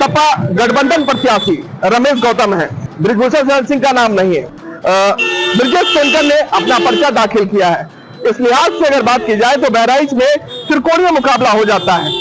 सपा गठबंधन प्रत्याशी रमेश गौतम है, ब्रिजभूषण शरण सिंह का नाम नहीं है। ब्रिजेश सोनकर ने अपना पर्चा दाखिल किया है। इस लिहाज से अगर बात की जाए तो बहराइच में त्रिकोणीय मुकाबला हो जाता है।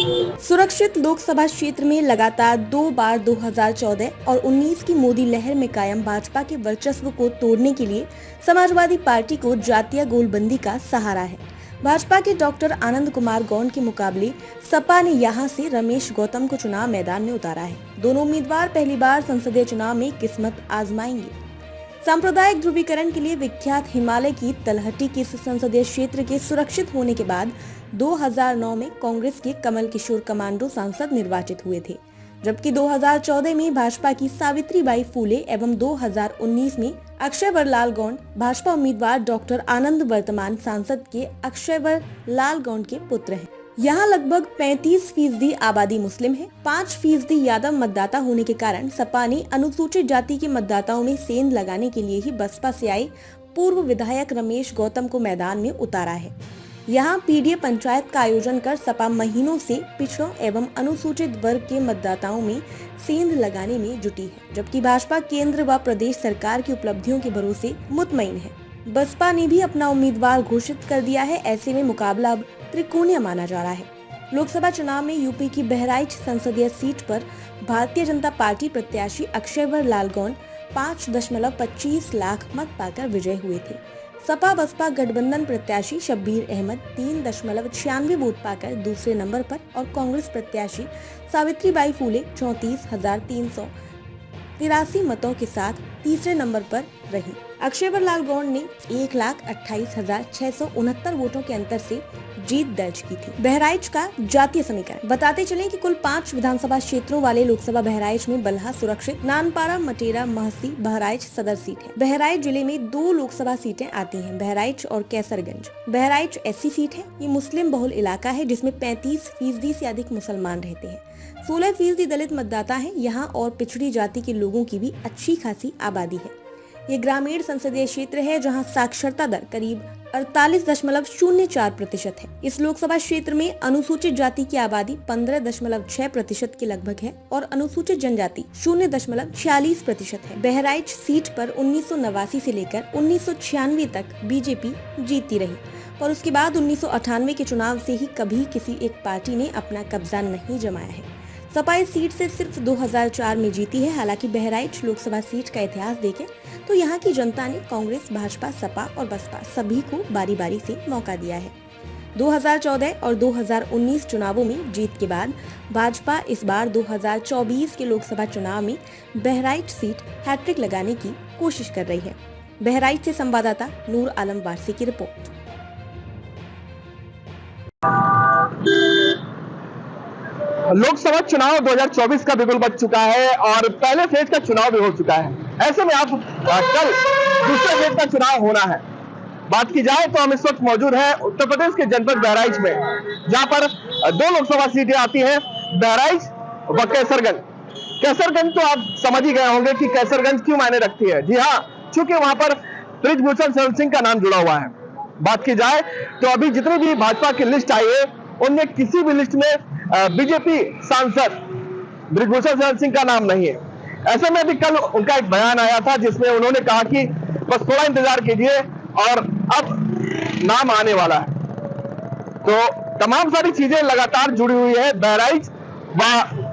सुरक्षित लोकसभा क्षेत्र में लगातार 2 बार 2014 और 19 की मोदी लहर में कायम भाजपा के वर्चस्व को तोड़ने के लिए समाजवादी पार्टी को जातीय गोलबंदी का सहारा है। भाजपा के डॉक्टर आनंद कुमार गौंड के मुकाबले सपा ने यहां से रमेश गौतम को चुनाव मैदान में उतारा है। दोनों उम्मीदवार पहली बार संसदीय चुनाव में किस्मत आजमाएंगे। सांप्रदायिक ध्रुवीकरण के लिए विख्यात हिमालय की तलहटी के इस संसदीय क्षेत्र के सुरक्षित होने के बाद 2009 में कांग्रेस के कमल किशोर कमांडो सांसद निर्वाचित हुए थे, जबकि 2014 में भाजपा की सावित्रीबाई फूले एवं 2019 में अक्षयवर लाल गौंड भाजपा उम्मीदवार डॉक्टर आनंद वर्तमान सांसद के अक्षयवर लाल गौंड के पुत्र हैं। यहाँ लगभग 35% आबादी मुस्लिम है। 5% यादव मतदाता होने के कारण सपा ने अनुसूचित जाति के मतदाताओं में सेंध लगाने के लिए ही बसपा से आए पूर्व विधायक रमेश गौतम को मैदान में उतारा है। यहाँ पीडीए पंचायत का आयोजन कर सपा महीनों से पिछड़ों एवं अनुसूचित वर्ग के मतदाताओं में सेंध लगाने में जुटी है, जबकि भाजपा केंद्र व प्रदेश सरकार की उपलब्धियों के भरोसे मुतमईन है। बसपा ने भी अपना उम्मीदवार घोषित कर दिया है। ऐसे में मुकाबला अब त्रिकोणीय माना जा रहा है। लोकसभा चुनाव में यूपी की बहराइच संसदीय सीट पर भारतीय जनता पार्टी प्रत्याशी अक्षयवर लाल गौंड 5.25 लाख मत पाकर विजय हुए थे। सपा बसपा गठबंधन प्रत्याशी शब्बीर अहमद 3.96 वोट पाकर दूसरे नंबर पर और कांग्रेस प्रत्याशी सावित्रीबाई फूले 34,383 मतों के साथ तीसरे नंबर पर रही। अक्षयवर लाल गौंड ने 1,28,669 वोटों के अंतर से जीत दर्ज की थी। बहराइच का जातीय समीकरण बताते चलें कि कुल 5 विधानसभा क्षेत्रों वाले लोकसभा बहराइच में बल्हा सुरक्षित, नानपारा, मटेरा, महसी, बहराइच सदर सीट है। बहराइच जिले में 2 लोकसभा सीटें आती हैं, बहराइच और कैसरगंज। बहराइच ऐसी सीट है, ये मुस्लिम बहुल इलाका है जिसमें 35% से अधिक मुसलमान रहते हैं। 16% दलित मतदाता है यहाँ और पिछड़ी जाति के लोगों की भी अच्छी खासी आबादी है। ये ग्रामीण संसदीय क्षेत्र है जहां साक्षरता दर करीब 48.04% है। इस लोकसभा क्षेत्र में अनुसूचित जाति की आबादी 15.6% के लगभग है और अनुसूचित जनजाति 0.46% है। बहराइच सीट पर 1989 से लेकर 1996 तक बीजेपी जीतती रही, पर उसके बाद 1998 के चुनाव से ही कभी किसी एक पार्टी ने अपना कब्जा नहीं जमाया है। सपा इस सीट से सिर्फ 2004 में जीती है। हालांकि बहराइच लोकसभा सीट का इतिहास देखें तो यहाँ की जनता ने कांग्रेस, भाजपा, सपा और बसपा सभी को बारी बारी से मौका दिया है। 2014 और 2019 चुनावों में जीत के बाद भाजपा इस बार 2024 के लोकसभा चुनाव में बहराइच सीट हैट्रिक लगाने की कोशिश कर रही है। बहराइच से संवाददाता नूर आलम वारसी की रिपोर्ट। लोकसभा चुनाव 2024 का बिगुल बज चुका है और पहले फेज का चुनाव भी हो चुका है। ऐसे में आप कल दूसरे फेज का चुनाव होना है। बात की जाए तो हम इस वक्त मौजूद हैं उत्तर प्रदेश के जनपद बहराइच में, जहां पर 2 लोकसभा सीटें आती हैं, बहराइच व कैसरगंज। कैसरगंज तो आप समझ ही गए होंगे कि कैसरगंज क्यों मायने रखती है। जी हाँ, चूंकि वहां पर ब्रिजभूषण शरण सिंह का नाम जुड़ा हुआ है। बात की जाए तो अभी जितनी भी भाजपा की लिस्ट आई है उनमें किसी भी लिस्ट में बीजेपी सांसद ब्रिजभूषण शरण सिंह का नाम नहीं है। ऐसे में भी कल उनका एक बयान आया था जिसमें उन्होंने कहा कि बस थोड़ा इंतजार कीजिए और अब नाम आने वाला है। तो तमाम सारी चीजें लगातार जुड़ी हुई है बहराइच व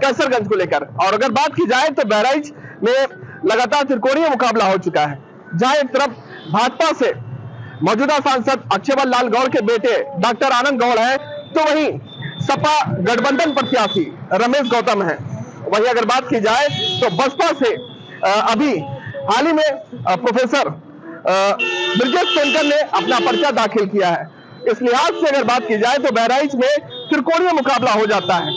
कैसरगंज को लेकर। और अगर बात की जाए तो बहराइच में लगातार त्रिकोणीय मुकाबला हो चुका है, जहां एक तरफ भाजपा से मौजूदा सांसद अक्षयवर लाल गौंड के बेटे डॉक्टर आनंद गौंड है, तो वहीं सपा गठबंधन प्रत्याशी रमेश गौतम है। वहीं अगर बात की जाए तो बसपा से अभी हाल ही में प्रोफेसर ब्रिजेश सोनकर ने अपना पर्चा दाखिल किया है। इस लिहाज से अगर बात की जाए तो बहराइच में त्रिकोणीय मुकाबला हो जाता है।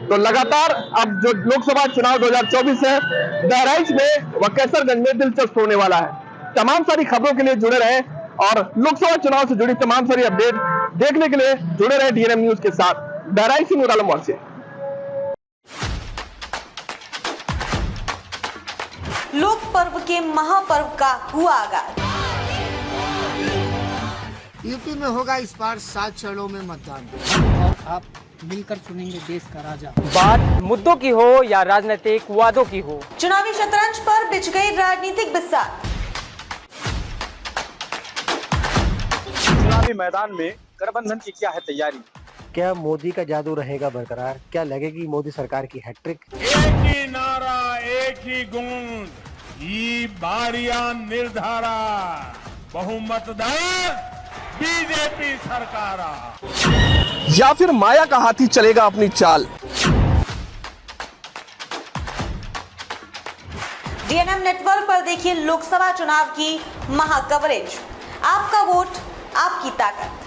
तो लगातार अब जो लोकसभा चुनाव 2024 है बहराइच में व कैसरगंज में दिलचस्प होने वाला है। तमाम सारी खबरों के लिए जुड़े रहे और लोकसभा चुनाव से जुड़ी तमाम सारी अपडेट देखने के लिए जुड़े रहे डीएनएम न्यूज के साथ। बहराइच से नूर आलम वारसी। लोक पर्व के महापर्व का हुआ आगाज। यूपी में होगा इस बार 7 चरणों में मतदान और आप मिलकर चुनेंगे देश का राजा। बात मुद्दों की हो या राजनीतिक वादों की हो, चुनावी शतरंज पर बिछ गई राजनीतिक बिसात। चुनावी मैदान में गठबंधन की क्या है तैयारी? क्या मोदी का जादू रहेगा बरकरार? क्या लगेगी मोदी सरकार की हैट्रिक? एक ही नारा, एक ही गूंज, ये बारियां निर्धारा, बहुमतदार बीजेपी सरकार। या फिर माया का हाथी चलेगा अपनी चाल? डीएनएम नेटवर्क पर देखिए लोकसभा चुनाव की महा कवरेज। आपका वोट, आपकी ताकत।